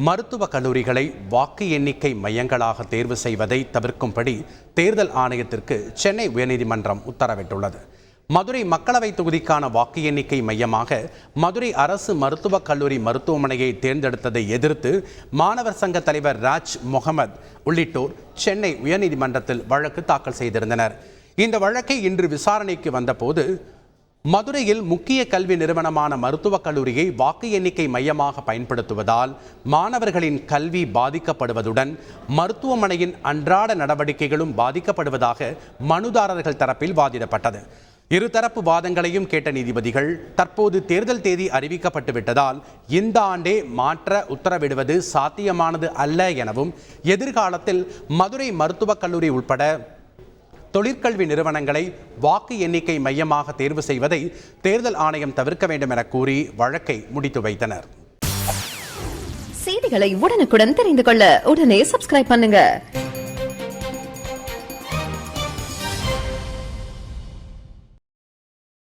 மருத்துவக் கல்லூரிகளை வாக்கு எண்ணிக்கை மையங்களாக தேர்வு செய்வதை தவிர்க்கும்படி தேர்தல் ஆணையத்திற்கு சென்னை உயர்நீதிமன்றம் உத்தரவிட்டுள்ளது. மதுரை மக்களவை தொகுதிக்கான வாக்கு எண்ணிக்கை மையமாக மதுரை அரசு மருத்துவக் கல்லூரி மருத்துவமனையை தேர்ந்தெடுத்ததை எதிர்த்து மாணவர் சங்க தலைவர் ராஜ் முகமது உள்ளிட்டோர் சென்னை உயர்நீதிமன்றத்தில் வழக்கு தாக்கல் செய்திருந்தனர். இந்த வழக்கை இன்று விசாரணைக்கு வந்தபோது மதுரையில் முக்கிய கல்வி நிறுவனமான மருத்துவக் கல்லூரியை வாக்கு எண்ணிக்கை மையமாக பயன்படுத்துவதால் மாணவர்களின் கல்வி பாதிக்கப்படுவதுடன் மருத்துவமனையின் அன்றாட நடவடிக்கைகளும் பாதிக்கப்படுவதாக மனுதாரர்கள் தரப்பில் வாதிடப்பட்டது. இருதரப்பு வாதங்களையும் கேட்ட நீதிபதிகள் தற்போது தேர்தல் தேதி அறிவிக்கப்பட்டு விட்டதால் இந்த ஆண்டே மாற்ற உத்தரவிடுவது சாத்தியமானது அல்ல எனவும், எதிர்காலத்தில் மதுரை மருத்துவக் கல்லூரி உட்பட தொழிற்கல்வி நிறுவனங்களை வாக்கு எண்ணிக்கை மையமாக தேர்வு செய்வதை தேர்தல் ஆணையம் தவிர்க்க வேண்டும் என கூறி வழக்கை முடித்து வைத்தனர். செய்திகளை உடனுக்குடன் தெரிந்து கொள்ள உடனே சப்ஸ்கிரைப் பண்ணுங்க.